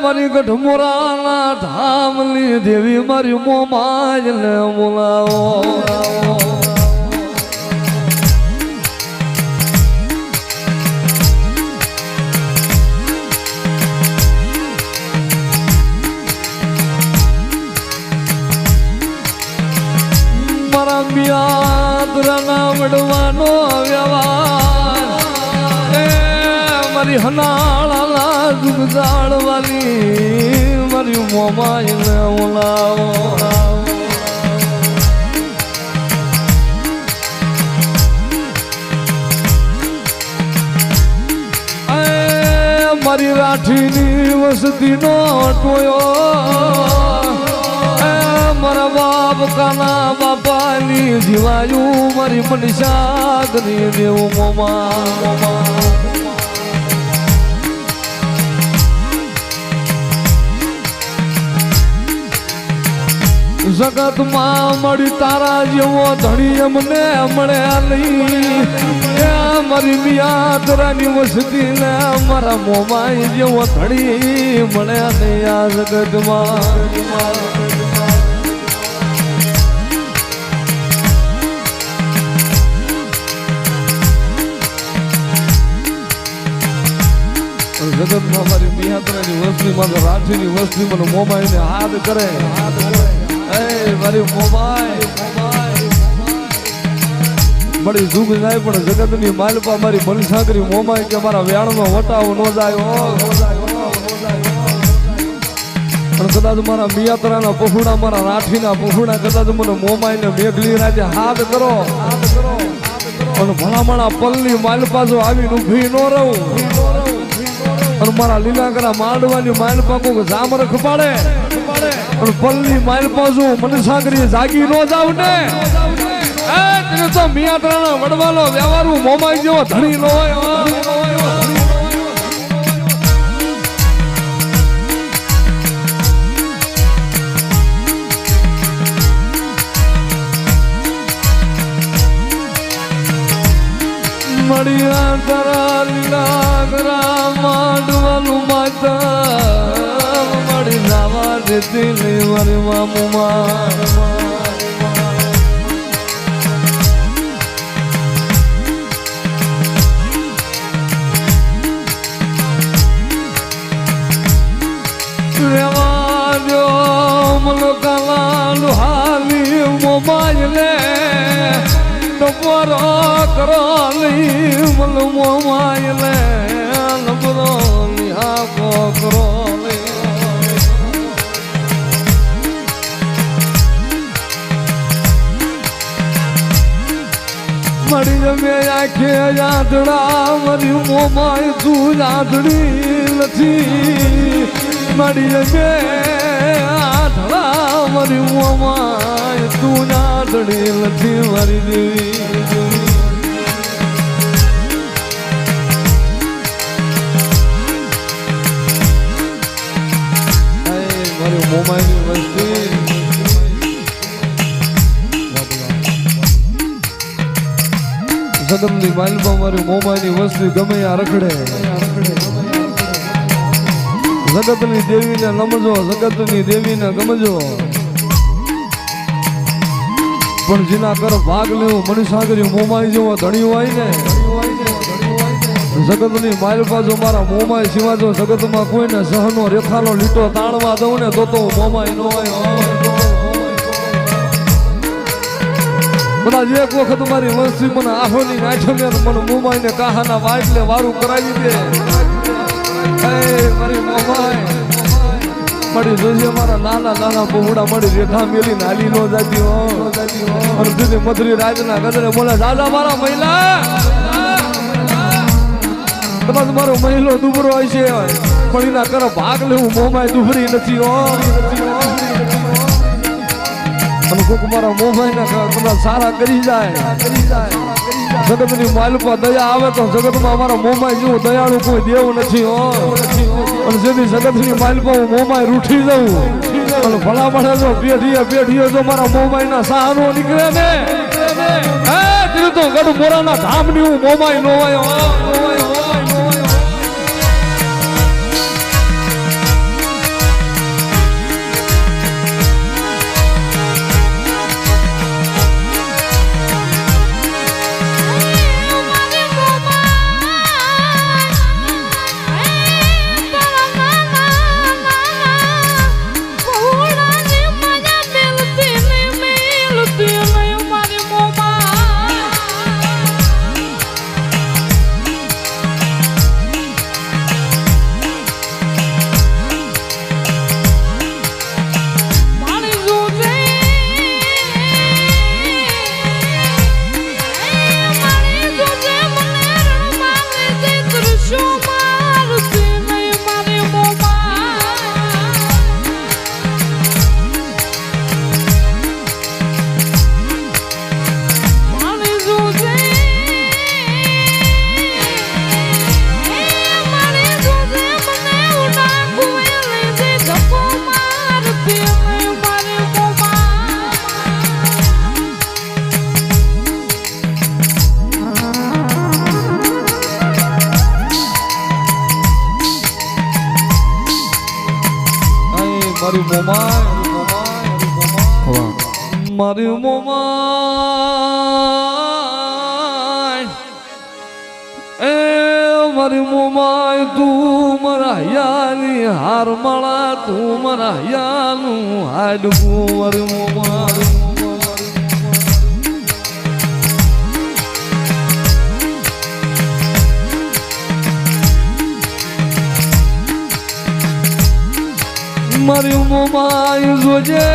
મારી ગઢમોરાના ધામની દેવી મારી મોમાજ ને બોલાવો મારા મિયાદરાના વડવાનો વ્યવહાર મારી હનાળાલા જુગજાળવાની મારી મોમાઈ ને બોલાવો મારી રાઠીની વસતીનો ટોયો મારા બાપ કાના બાપાની જીવાયું મારી મનીષા કરી દેવું મોમા જગતમાં મળી તારા જેવો ધણી અમને મળ્યા નહીં મારી મિયાદરાની વસતી ને મારા મોમાઈ જેવો ધણી મળ્યા નહીં આ જગતમાં જગતમાં મારી મિયાદરાની વસ્તી મારા રાઠીની વસ્તી મને મોમાઈને હાથ કરે મારી મોમાઈ મારી જુગ જાય પણ જગતની માલપા મારી મનસાગરી મોમાઈ કે મારા વ્યાણમાં વટાવો ન જાય પણ કદાચ મારા મિયાતરાના પફુડા મારા રાઠીના પફુડા કદાચ મને મોમાઈને મેઘલી રાતે હાથ કરો પણ ભલામણા પલની માલપા જો આવીને ઊભી ન રહું અને મારા લીલાકરા માંડવાની માલપા કોઈ જામરખ પાડે અને પલની માલપા જો મનસાગરી જાગી ન જાવ ને તેને તો મિયાતરાના વડવાનો વ્યવહારુ મોમાઈ જેવો ધણી ન હોય મળ્યા તારા લીલાકરા માંડવાનું માતા મળી નાવા દેતી લે મારી મામુમાં હાલી મોબાઈલ લે ડબરો કરો લઈ મલ મોબાઈલ લે લબરો નિહાકો કરો મળી જમે આખે યાદડા મરી મોબાઈલ તું યાદડી નથી મળી જમે મારી મોમાઈ તું નાદડી નથી મારી દેવી મારી મોમાઈની વસ્તી જગમની માલમાં મારી મોમાઈની વસ્તી ગમે આ રખડે જગતની દેવીને નમજો જગતની દેવીને ગમજો પણ જેના કર ભાગ લેવો મનસાગરી મોમાઈ જેવો ધણી હોય ને જગતની માલપા જો મારા મોમાઈ સિવાય જો જગતમાં કોઈને સહનો રેખાનો લીટો તાણવા દઉં ને તો મોમાઈ ન હોય બધા એક વખત મારી વસ્તી મને આહોની નાઠે મને મોમાઈ ને કાહાના વાટલે વારું કરાવી દે મારી મોમાઈ મળી જોજે મારા નાના નાના બહુડા મળી રેઠા મેલી નાલી નો જાતી અને દીદી મધરી રાજના ગદરે બોલે દાદા મારા મહિલા કદાચ મારો મહિલો દુબરો હોય છે પણ એના કરે ભાગ લેવું મોમાઈ દુબરી નથી અને કોક મારા મોમાઈ ના કદાચ સારા કરી જાય જગતની માલપા દયા આવે તો જગતમાં અમારા મોમાઈ જેવું દયાળુ કોઈ દેવ નથી અને જેથી જગતની માલપા હું મોમાઈ રૂઠી જાઉં અને ભલા મળે જો પેઢીએ જો મારા મોમાઈ ના સહાનો નીકળે ને તો ગઢ મોરાના ધામની હું મોમાઈ નોવાયો મારી મોમાય એ મારી મોમાય તું મારા હૈયાની હાર માળા તું મારા હૈયાનું હાડવું મારી મોમાય મારી મોમાય જોજે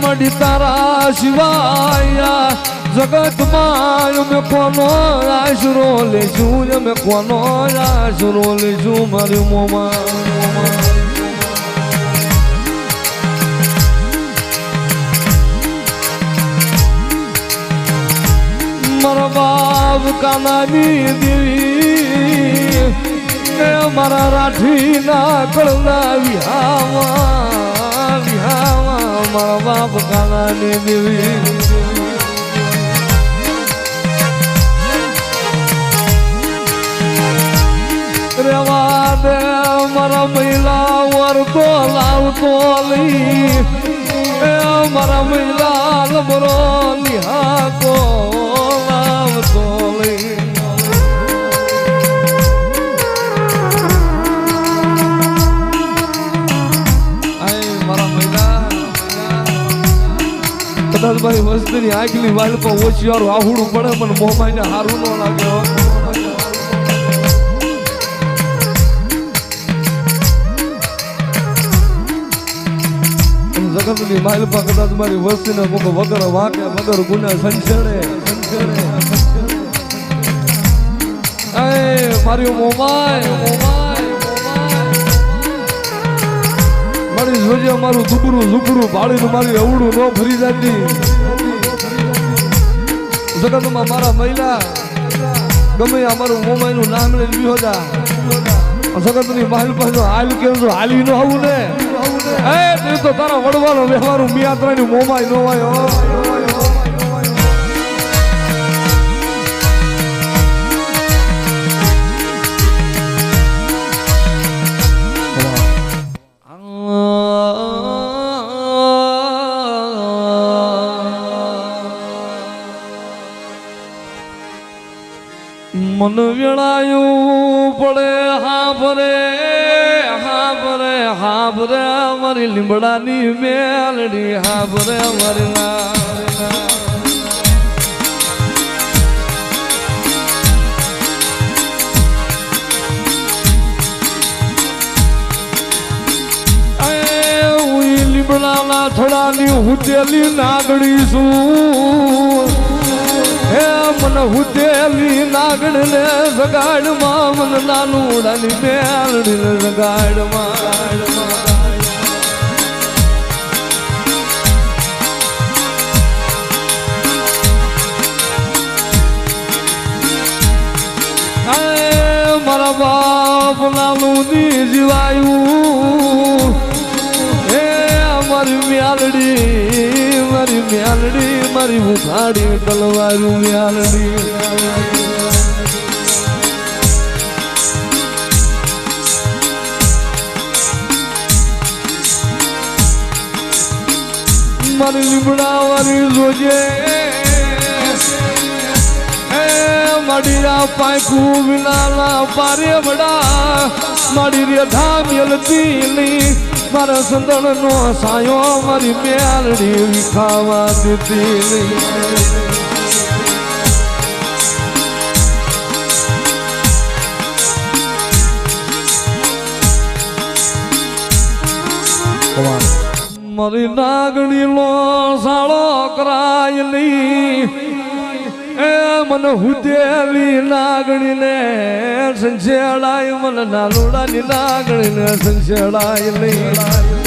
મડી તારા શિવાયા જગતમાં અમે કોનો આશરો લેશું અમે કોનો આશરો લેશું મારી મોમાં મારા બાપ કાનાની દેવી મારા રાઠી ના કળના વિહાવા મારા બાપ કાનાની દેવી રેવા દે મારા મહિલા વરતો લાવતો લઈ મારા મહિલા લબરો લિહાકો લાવતો લઈ કદાચ ભાઈ વસ્તીની આંખની વાલ પર ઓછિયારું આહુડું પડે પણ મોમાઈને હારું ન લાગે જગતની માઇલ પર કદાચ મારી વસ્તીને વગર વાંકે વગર ગુને સંછેડે મારી મોમાય મારી જોજે મારું ઝુકડું ભાડીનું મારી અવડું ન ફરી જતી જગતમાં મારા મહિલા ગમે અમારું મોમાઈનું નામ લઈને વિહોદા જગતની માલ પાસે હાલ કેમ છો હાલી ન આવું ને એ તો તારા વડવાનો વ્યવહારું મિયાત્રાની મોમાઈ નો હોય મન વેળાયું પડે હાભરે મારી લીમડાની મેલડી હાભરે મારી લીમડાના થોડાની હુતેલી નાગડી છું હે મને હુતેલી નાગડ ને જગાડમાં મને નાનું ડાની મેલડી ને જગાડમાં મારા બાપ નાનું ની જીવાયું હે અમારી મેલડી મ્યાલડી મારી ઉખાડી તલવારું મ્યાલડી મારી લીમડા વાળી જોજે માડીના પાયકું વિનાલા પારે વડા માડી રે ધામેલતી મારા સંદણ નો સાયો મારી મ્યાલડી વિખાવા દેતી મારી નાગણી લો સાળો કરાય નહીં એ મને હુતેલી નાગણી ને સંછેડાય મને નાલુડાની નાગણી ને સંછેડાય નહીં